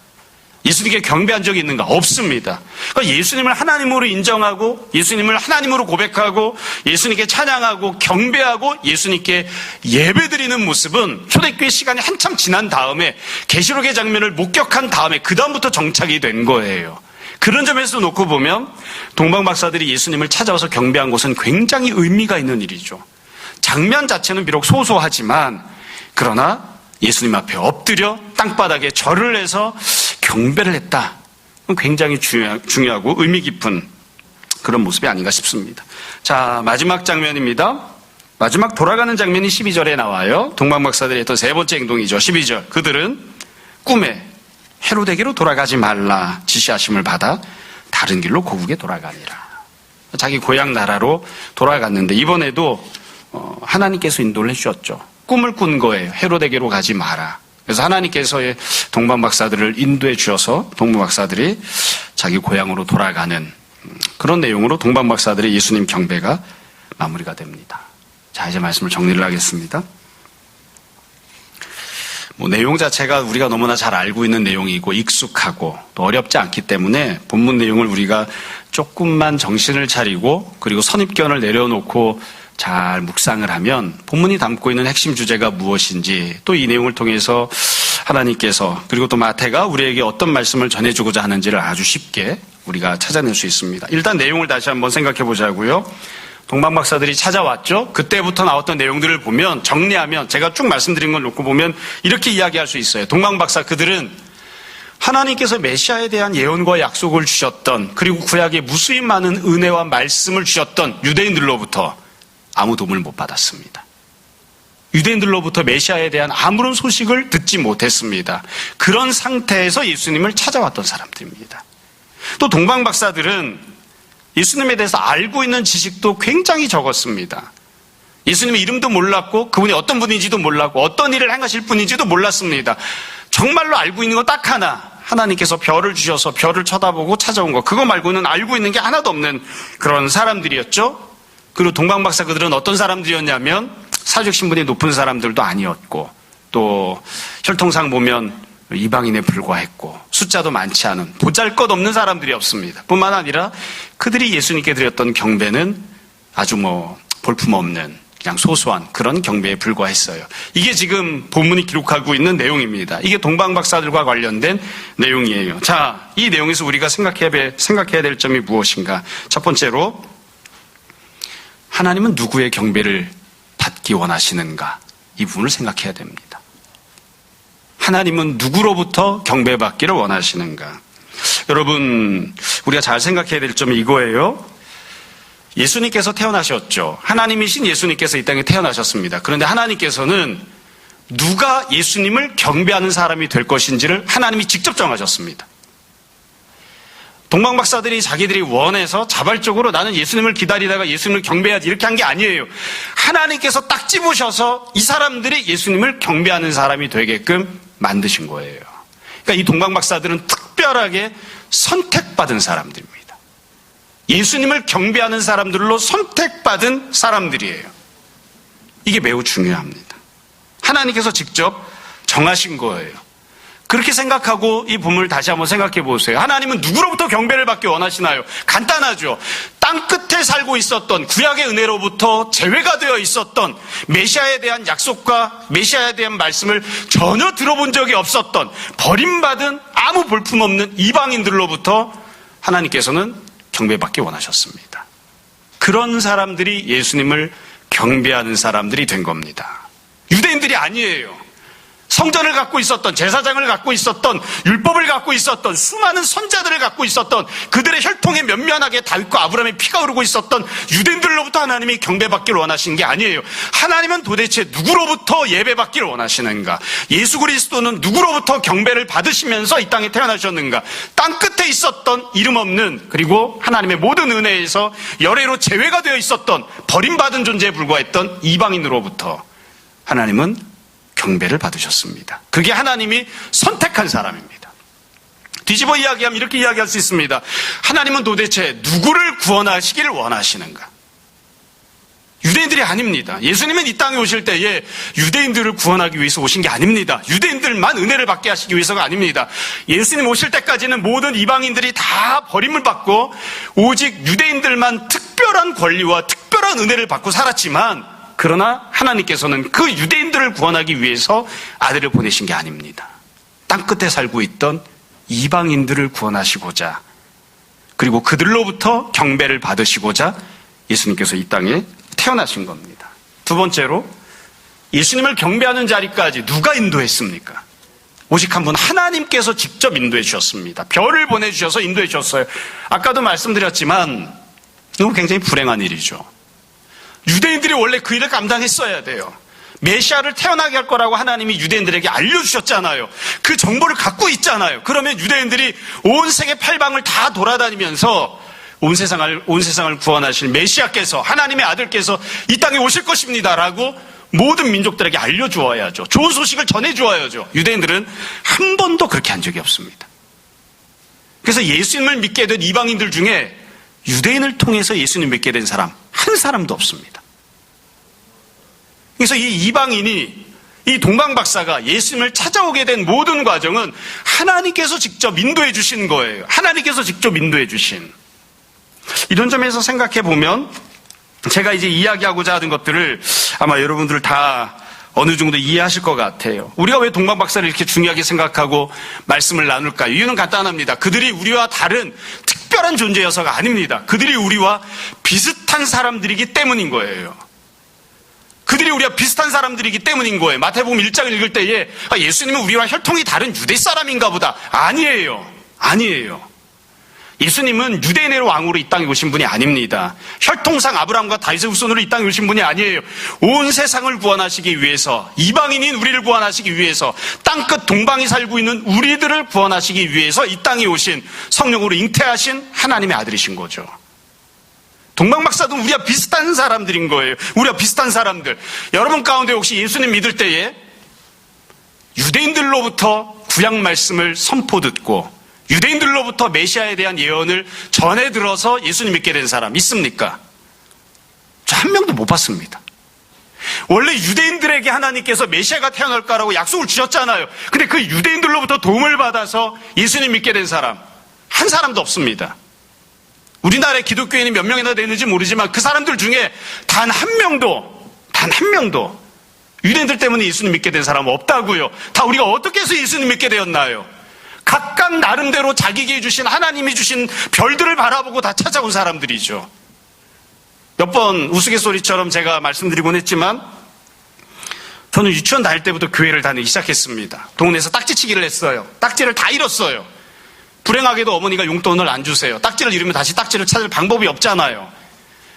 예수님께 경배한 적이 있는가? 없습니다. 그러니까 예수님을 하나님으로 인정하고 예수님을 하나님으로 고백하고 예수님께 찬양하고 경배하고 예수님께 예배드리는 모습은 초대교회 시간이 한참 지난 다음에 계시록의 장면을 목격한 다음에 그 다음부터 정착이 된 거예요. 그런 점에서 놓고 보면 동방박사들이 예수님을 찾아와서 경배한 것은 굉장히 의미가 있는 일이죠. 장면 자체는 비록 소소하지만 그러나 예수님 앞에 엎드려 땅바닥에 절을 해서 경배를 했다. 굉장히 중요하고 의미 깊은 그런 모습이 아닌가 싶습니다. 자, 마지막 장면입니다. 마지막 돌아가는 장면이 12절에 나와요. 동방박사들이 했던 세 번째 행동이죠. 12절. 그들은 꿈에 헤로데게로 돌아가지 말라 지시하심을 받아 다른 길로 고국에 돌아가니라. 자기 고향 나라로 돌아갔는데 이번에도 하나님께서 인도를 해주셨죠. 꿈을 꾼 거예요. 헤로데게로 가지 마라. 그래서 하나님께서의 동방박사들을 인도해 주셔서 동방박사들이 자기 고향으로 돌아가는 그런 내용으로 동방박사들의 예수님 경배가 마무리가 됩니다. 자, 이제 말씀을 정리를 하겠습니다. 내용 자체가 우리가 너무나 잘 알고 있는 내용이고 익숙하고 또 어렵지 않기 때문에 본문 내용을 우리가 조금만 정신을 차리고 그리고 선입견을 내려놓고 잘 묵상을 하면 본문이 담고 있는 핵심 주제가 무엇인지 또 이 내용을 통해서 하나님께서 그리고 또 마태가 우리에게 어떤 말씀을 전해주고자 하는지를 아주 쉽게 우리가 찾아낼 수 있습니다. 일단 내용을 다시 한번 생각해 보자고요. 동방박사들이 찾아왔죠. 그때부터 나왔던 내용들을 보면 정리하면 제가 쭉 말씀드린 걸 놓고 보면 이렇게 이야기할 수 있어요. 동방박사 그들은 하나님께서 메시아에 대한 예언과 약속을 주셨던 그리고 구약에 무수히 많은 은혜와 말씀을 주셨던 유대인들로부터 아무 도움을 못 받았습니다. 유대인들로부터 메시아에 대한 아무런 소식을 듣지 못했습니다. 그런 상태에서 예수님을 찾아왔던 사람들입니다. 또 동방박사들은 예수님에 대해서 알고 있는 지식도 굉장히 적었습니다. 예수님의 이름도 몰랐고 그분이 어떤 분인지도 몰랐고 어떤 일을 행하실 분인지도 몰랐습니다. 정말로 알고 있는 건 딱 하나, 하나님께서 별을 주셔서 별을 쳐다보고 찾아온 것, 그거 말고는 알고 있는 게 하나도 없는 그런 사람들이었죠. 그리고 동방박사 그들은 어떤 사람들이었냐면 사회적 신분이 높은 사람들도 아니었고 또 혈통상 보면 이방인에 불과했고 숫자도 많지 않은 보잘것없는 사람들이었습니다. 뿐만 아니라 그들이 예수님께 드렸던 경배는 아주 볼품없는 그냥 소소한 그런 경배에 불과했어요. 이게 지금 본문이 기록하고 있는 내용입니다. 이게 동방박사들과 관련된 내용이에요. 자, 이 내용에서 우리가 생각해야 될 점이 무엇인가? 첫 번째로 하나님은 누구의 경배를 받기 원하시는가? 이 부분을 생각해야 됩니다. 하나님은 누구로부터 경배받기를 원하시는가? 여러분, 우리가 잘 생각해야 될 점이 이거예요. 예수님께서 태어나셨죠. 하나님이신 예수님께서 이 땅에 태어나셨습니다. 그런데 하나님께서는 누가 예수님을 경배하는 사람이 될 것인지를 하나님이 직접 정하셨습니다. 동방박사들이 자기들이 원해서 자발적으로 나는 예수님을 기다리다가 예수님을 경배해야지 이렇게 한 게 아니에요. 하나님께서 딱 집으셔서 이 사람들이 예수님을 경배하는 사람이 되게끔 만드신 거예요. 그러니까 이 동방박사들은 특별하게 선택받은 사람들입니다. 예수님을 경배하는 사람들로 선택받은 사람들이에요. 이게 매우 중요합니다. 하나님께서 직접 정하신 거예요. 그렇게 생각하고 이 본문을 다시 한번 생각해 보세요. 하나님은 누구로부터 경배를 받기 원하시나요? 간단하죠. 땅끝에 살고 있었던 구약의 은혜로부터 제외가 되어 있었던 메시아에 대한 약속과 메시아에 대한 말씀을 전혀 들어본 적이 없었던 버림받은 아무 볼품없는 이방인들로부터 하나님께서는 경배받기 원하셨습니다. 그런 사람들이 예수님을 경배하는 사람들이 된 겁니다. 유대인들이 아니에요. 성전을 갖고 있었던, 제사장을 갖고 있었던, 율법을 갖고 있었던, 수많은 선자들을 갖고 있었던, 그들의 혈통에 면면하게 다윗과 아브라함의 피가 흐르고 있었던 유대인들로부터 하나님이 경배받기를 원하시는 게 아니에요. 하나님은 도대체 누구로부터 예배받기를 원하시는가? 예수 그리스도는 누구로부터 경배를 받으시면서 이 땅에 태어나셨는가? 땅끝에 있었던 이름 없는, 그리고 하나님의 모든 은혜에서 열애로 제외가 되어 있었던 버림받은 존재에 불과했던 이방인으로부터 하나님은 경배를 받으셨습니다. 그게 하나님이 선택한 사람입니다. 뒤집어 이야기하면 이렇게 이야기할 수 있습니다. 하나님은 도대체 누구를 구원하시기를 원하시는가? 유대인들이 아닙니다. 예수님은 이 땅에 오실 때에 유대인들을 구원하기 위해서 오신 게 아닙니다. 유대인들만 은혜를 받게 하시기 위해서가 아닙니다. 예수님 오실 때까지는 모든 이방인들이 다 버림을 받고 오직 유대인들만 특별한 권리와 특별한 은혜를 받고 살았지만, 그러나 하나님께서는 그 유대인들을 구원하기 위해서 아들을 보내신 게 아닙니다. 땅끝에 살고 있던 이방인들을 구원하시고자, 그리고 그들로부터 경배를 받으시고자 예수님께서 이 땅에 태어나신 겁니다. 두 번째로, 예수님을 경배하는 자리까지 누가 인도했습니까? 오직 한 분, 하나님께서 직접 인도해 주셨습니다. 별을 보내주셔서 인도해 주셨어요. 아까도 말씀드렸지만 이건 굉장히 불행한 일이죠. 유대인들이 원래 그 일을 감당했어야 돼요. 메시아를 태어나게 할 거라고 하나님이 유대인들에게 알려주셨잖아요. 그 정보를 갖고 있잖아요. 그러면 유대인들이 온 세계 팔방을 다 돌아다니면서 온 세상을 구원하실 메시아께서, 하나님의 아들께서 이 땅에 오실 것입니다라고 모든 민족들에게 알려주어야죠. 좋은 소식을 전해주어야죠. 유대인들은 한 번도 그렇게 한 적이 없습니다. 그래서 예수님을 믿게 된 이방인들 중에 유대인을 통해서 예수님 믿게 된 사람 한 사람도 없습니다. 그래서 이 이방인이, 이 동방박사가 예수님을 찾아오게 된 모든 과정은 하나님께서 직접 인도해 주신 거예요. 하나님께서 직접 인도해 주신. 이런 점에서 생각해 보면 제가 이제 이야기하고자 하는 것들을 아마 여러분들 다 어느 정도 이해하실 것 같아요. 우리가 왜 동방박사를 이렇게 중요하게 생각하고 말씀을 나눌까요? 이유는 간단합니다. 그들이 우리와 다른 특별한 존재여서가 아닙니다. 그들이 우리와 비슷한 사람들이기 때문인 거예요. 그들이 우리와 비슷한 사람들이기 때문인 거예요. 마태복음 1장을 읽을 때에 예수님은 우리와 혈통이 다른 유대 사람인가 보다. 아니에요. 예수님은 유대인의 왕으로 이 땅에 오신 분이 아닙니다. 혈통상 아브라함과 다윗의 후손으로 이 땅에 오신 분이 아니에요. 온 세상을 구원하시기 위해서, 이방인인 우리를 구원하시기 위해서, 땅끝 동방에 살고 있는 우리들을 구원하시기 위해서 이 땅에 오신, 성령으로 잉태하신 하나님의 아들이신 거죠. 동방박사도 우리와 비슷한 사람들인 거예요. 우리와 비슷한 사람들. 여러분 가운데 혹시 예수님 믿을 때에 유대인들로부터 구약 말씀을 선포 듣고 유대인들로부터 메시아에 대한 예언을 전해 들어서 예수님 믿게 된 사람 있습니까? 저 한 명도 못 봤습니다. 원래 유대인들에게 하나님께서 메시아가 태어날 거라고 약속을 주셨잖아요. 근데 그 유대인들로부터 도움을 받아서 예수님 믿게 된 사람 한 사람도 없습니다. 우리나라의 기독교인이 몇 명이나 되는지 모르지만 그 사람들 중에 단 한 명도 유대인들 때문에 예수님 믿게 된 사람은 없다고요. 다 우리가 어떻게 해서 예수님 믿게 되었나요? 각각 나름대로 자기에게 주신, 하나님이 주신 별들을 바라보고 다 찾아온 사람들이죠. 몇 번 우스갯소리처럼 제가 말씀드리곤 했지만 저는 유치원 다닐 때부터 교회를 다니기 시작했습니다. 동네에서 딱지치기를 했어요. 딱지를 다 잃었어요. 불행하게도 어머니가 용돈을 안 주세요. 딱지를 잃으면 다시 딱지를 찾을 방법이 없잖아요.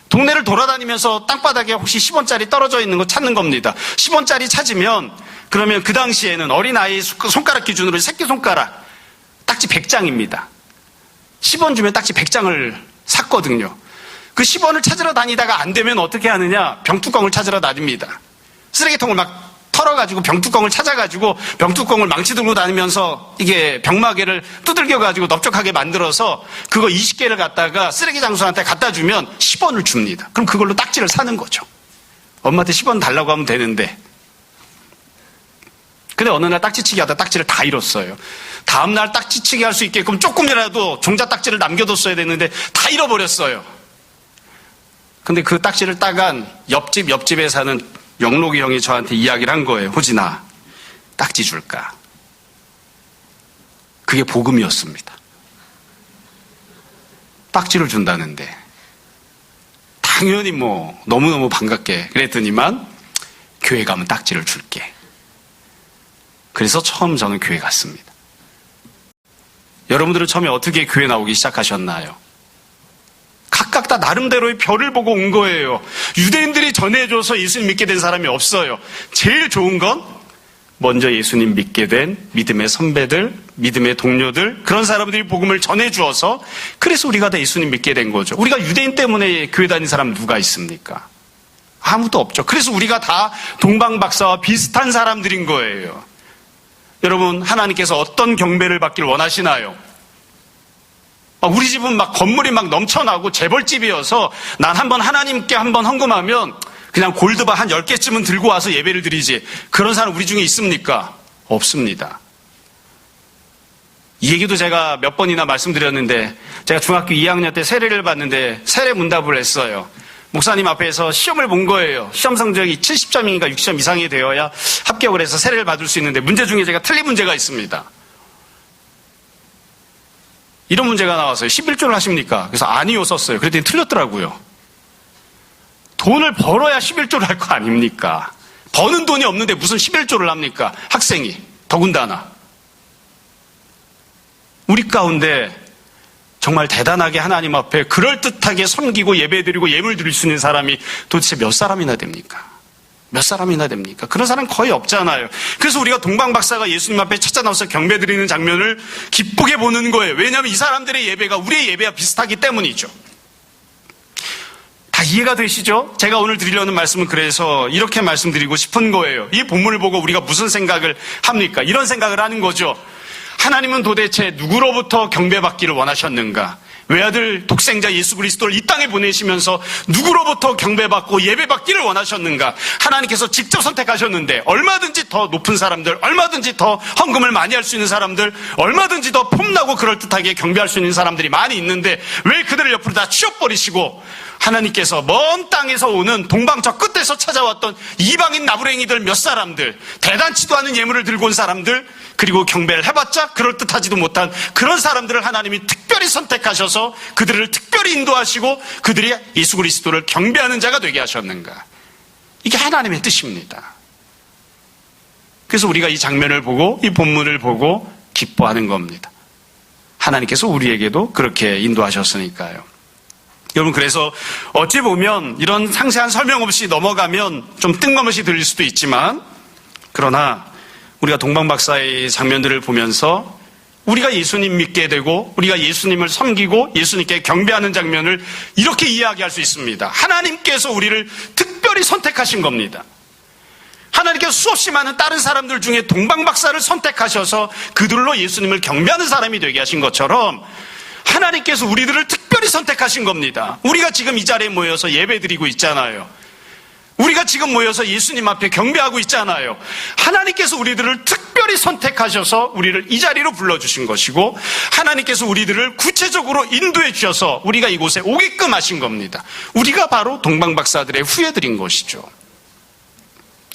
동네를 돌아다니면서 땅바닥에 혹시 10원짜리 떨어져 있는 거 찾는 겁니다. 10원짜리 찾으면 그러면 그 당시에는 어린아이 손가락 기준으로 새끼손가락 딱지 100장입니다. 10원 주면 딱지 100장을 샀거든요. 그 10원을 찾으러 다니다가 안 되면 어떻게 하느냐? 병뚜껑을 찾으러 다닙니다. 쓰레기통을 막 털어가지고 병뚜껑을 찾아가지고 병뚜껑을 망치 들고 다니면서 이게 병마개를 두들겨가지고 넓적하게 만들어서 그거 20개를 갖다가 쓰레기 장수한테 갖다 주면 10원을 줍니다. 그럼 그걸로 딱지를 사는 거죠. 엄마한테 10원 달라고 하면 되는데. 근데 어느 날 딱지치기 하다 딱지를 다 잃었어요. 다음 날 딱지치기 할 수 있게끔 조금이라도 종자 딱지를 남겨뒀어야 됐는데 다 잃어버렸어요. 근데 그 딱지를 따간 옆집에 사는 영록이 형이 저한테 이야기를 한 거예요. 호진아, 딱지 줄까? 그게 복음이었습니다. 딱지를 준다는데 당연히 너무너무 반갑게 그랬더니만 교회 가면 딱지를 줄게. 그래서 처음 저는 교회 갔습니다. 여러분들은 처음에 어떻게 교회 나오기 시작하셨나요? 각각 다 나름대로의 별을 보고 온 거예요. 유대인들이 전해줘서 예수님 믿게 된 사람이 없어요. 제일 좋은 건 먼저 예수님 믿게 된 믿음의 선배들, 믿음의 동료들, 그런 사람들이 복음을 전해주어서 그래서 우리가 다 예수님 믿게 된 거죠. 우리가 유대인 때문에 교회 다니는 사람 누가 있습니까? 아무도 없죠. 그래서 우리가 다 동방박사와 비슷한 사람들인 거예요. 여러분, 하나님께서 어떤 경배를 받기를 원하시나요? 우리 집은 건물이 넘쳐나고 재벌집이어서 난 하나님께 한번 헌금하면 그냥 골드바 한 10개쯤은 들고 와서 예배를 드리지. 그런 사람 우리 중에 있습니까? 없습니다. 이 얘기도 제가 몇 번이나 말씀드렸는데 제가 중학교 2학년 때 세례를 받는데 세례 문답을 했어요. 목사님 앞에서 시험을 본 거예요. 시험 성적이 70점인가 60점 이상이 되어야 합격을 해서 세례를 받을 수 있는데 문제 중에 제가 틀린 문제가 있습니다. 이런 문제가 나왔어요. 11조를 하십니까? 그래서 아니요 썼어요. 그랬더니 틀렸더라고요. 돈을 벌어야 11조를 할 거 아닙니까? 버는 돈이 없는데 무슨 11조를 합니까? 학생이. 더군다나. 우리 가운데 정말 대단하게 하나님 앞에 그럴듯하게 섬기고 예배드리고 예물 드릴 수 있는 사람이 도대체 몇 사람이나 됩니까? 몇 사람이나 됩니까? 그런 사람 거의 없잖아요. 그래서 우리가 동방박사가 예수님 앞에 찾아 나와서 경배드리는 장면을 기쁘게 보는 거예요. 왜냐하면 이 사람들의 예배가 우리의 예배와 비슷하기 때문이죠. 다 이해가 되시죠? 제가 오늘 드리려는 말씀은 그래서 이렇게 말씀드리고 싶은 거예요. 이 본문을 보고 우리가 무슨 생각을 합니까? 이런 생각을 하는 거죠. 하나님은 도대체 누구로부터 경배받기를 원하셨는가? 외아들 독생자 예수 그리스도를 이 땅에 보내시면서 누구로부터 경배받고 예배받기를 원하셨는가? 하나님께서 직접 선택하셨는데 얼마든지 더 높은 사람들, 얼마든지 더 헌금을 많이 할 수 있는 사람들, 얼마든지 더 폼나고 그럴듯하게 경배할 수 있는 사람들이 많이 있는데 왜 그들을 옆으로 다 치워버리시고 하나님께서 먼 땅에서 오는 동방 저 끝에서 찾아왔던 이방인 나부랭이들 몇 사람들, 대단치도 않은 예물을 들고 온 사람들, 그리고 경배를 해봤자 그럴듯하지도 못한 그런 사람들을 하나님이 특별히 선택하셔서 그들을 특별히 인도하시고 그들이 예수 그리스도를 경배하는 자가 되게 하셨는가? 이게 하나님의 뜻입니다. 그래서 우리가 이 장면을 보고 이 본문을 보고 기뻐하는 겁니다. 하나님께서 우리에게도 그렇게 인도하셨으니까요. 여러분, 그래서 어찌 보면 이런 상세한 설명 없이 넘어가면 좀 뜬금없이 들릴 수도 있지만, 그러나 우리가 동방박사의 장면들을 보면서 우리가 예수님 믿게 되고 우리가 예수님을 섬기고 예수님께 경배하는 장면을 이렇게 이야기할 수 있습니다. 하나님께서 우리를 특별히 선택하신 겁니다. 하나님께서 수없이 많은 다른 사람들 중에 동방박사를 선택하셔서 그들로 예수님을 경배하는 사람이 되게 하신 것처럼 하나님께서 우리들을 특별히 선택하신 겁니다. 우리가 지금 이 자리에 모여서 예배드리고 있잖아요. 우리가 지금 모여서 예수님 앞에 경배하고 있잖아요. 하나님께서 우리들을 특별히 선택하셔서 우리를 이 자리로 불러주신 것이고 하나님께서 우리들을 구체적으로 인도해 주셔서 우리가 이곳에 오게끔 하신 겁니다. 우리가 바로 동방박사들의 후예들인 것이죠.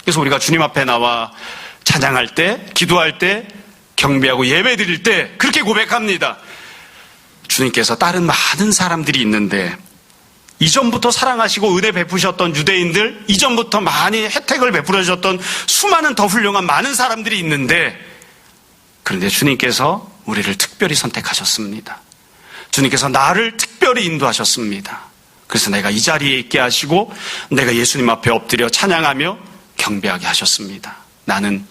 그래서 우리가 주님 앞에 나와 찬양할 때, 기도할 때, 경배하고 예배 드릴 때 그렇게 고백합니다. 주님께서 다른 많은 사람들이 있는데 이전부터 사랑하시고 은혜 베푸셨던 유대인들, 이전부터 많이 혜택을 베풀어 주셨던 수많은 더 훌륭한 많은 사람들이 있는데 그런데 주님께서 우리를 특별히 선택하셨습니다. 주님께서 나를 특별히 인도하셨습니다. 그래서 내가 이 자리에 있게 하시고 내가 예수님 앞에 엎드려 찬양하며 경배하게 하셨습니다. 나는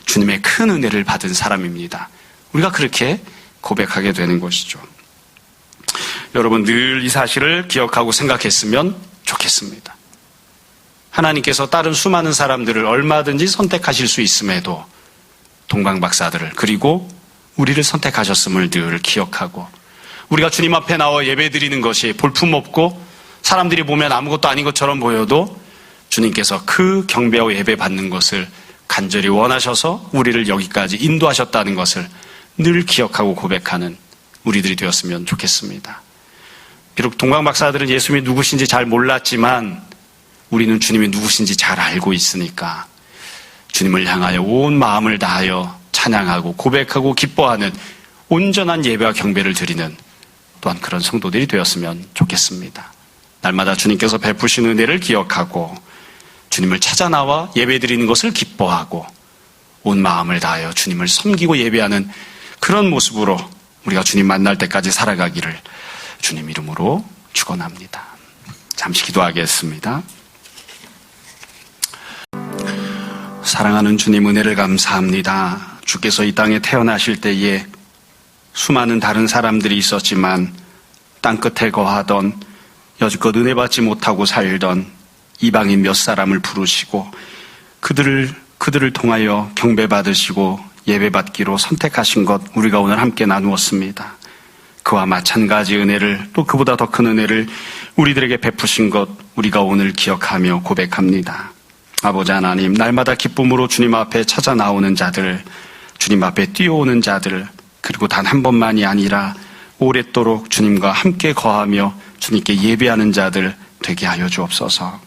주님의 큰 은혜를 받은 사람입니다. 우리가 그렇게 고백하게 되는 것이죠. 여러분 늘 이 사실을 기억하고 생각했으면 좋겠습니다. 하나님께서 다른 수많은 사람들을 얼마든지 선택하실 수 있음에도 동방박사들을 그리고 우리를 선택하셨음을 늘 기억하고 우리가 주님 앞에 나와 예배드리는 것이 볼품없고 사람들이 보면 아무것도 아닌 것처럼 보여도 주님께서 그 경배와 예배 받는 것을 간절히 원하셔서 우리를 여기까지 인도하셨다는 것을 늘 기억하고 고백하는 우리들이 되었으면 좋겠습니다. 비록 동방 박사들은 예수님이 누구신지 잘 몰랐지만 우리는 주님이 누구신지 잘 알고 있으니까 주님을 향하여 온 마음을 다하여 찬양하고 고백하고 기뻐하는 온전한 예배와 경배를 드리는 또한 그런 성도들이 되었으면 좋겠습니다. 날마다 주님께서 베푸신 은혜를 기억하고 주님을 찾아 나와 예배드리는 것을 기뻐하고 온 마음을 다하여 주님을 섬기고 예배하는 그런 모습으로 우리가 주님 만날 때까지 살아가기를 주님 이름으로 축원합니다. 잠시 기도하겠습니다. 사랑하는 주님, 은혜를 감사합니다. 주께서 이 땅에 태어나실 때에 수많은 다른 사람들이 있었지만 땅끝에 거하던 여지껏 은혜 받지 못하고 살던 이방인 몇 사람을 부르시고 그들을 통하여 경배받으시고 예배받기로 선택하신 것 우리가 오늘 함께 나누었습니다. 그와 마찬가지 은혜를, 또 그보다 더 큰 은혜를 우리들에게 베푸신 것 우리가 오늘 기억하며 고백합니다. 아버지 하나님, 날마다 기쁨으로 주님 앞에 찾아 나오는 자들, 주님 앞에 뛰어오는 자들, 그리고 단 한 번만이 아니라 오랫도록 주님과 함께 거하며 주님께 예배하는 자들 되게 하여 주옵소서.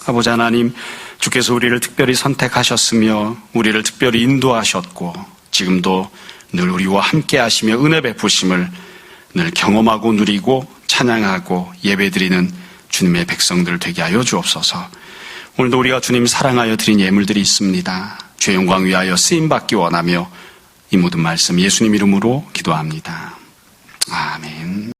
아버지 하나님, 주께서 우리를 특별히 선택하셨으며 우리를 특별히 인도하셨고 지금도 늘 우리와 함께 하시며 은혜 베푸심을 늘 경험하고 누리고 찬양하고 예배드리는 주님의 백성들 되게 하여 주옵소서. 오늘도 우리가 주님 사랑하여 드린 예물들이 있습니다. 주의 영광 위하여 쓰임받기 원하며 이 모든 말씀 예수님 이름으로 기도합니다. 아멘.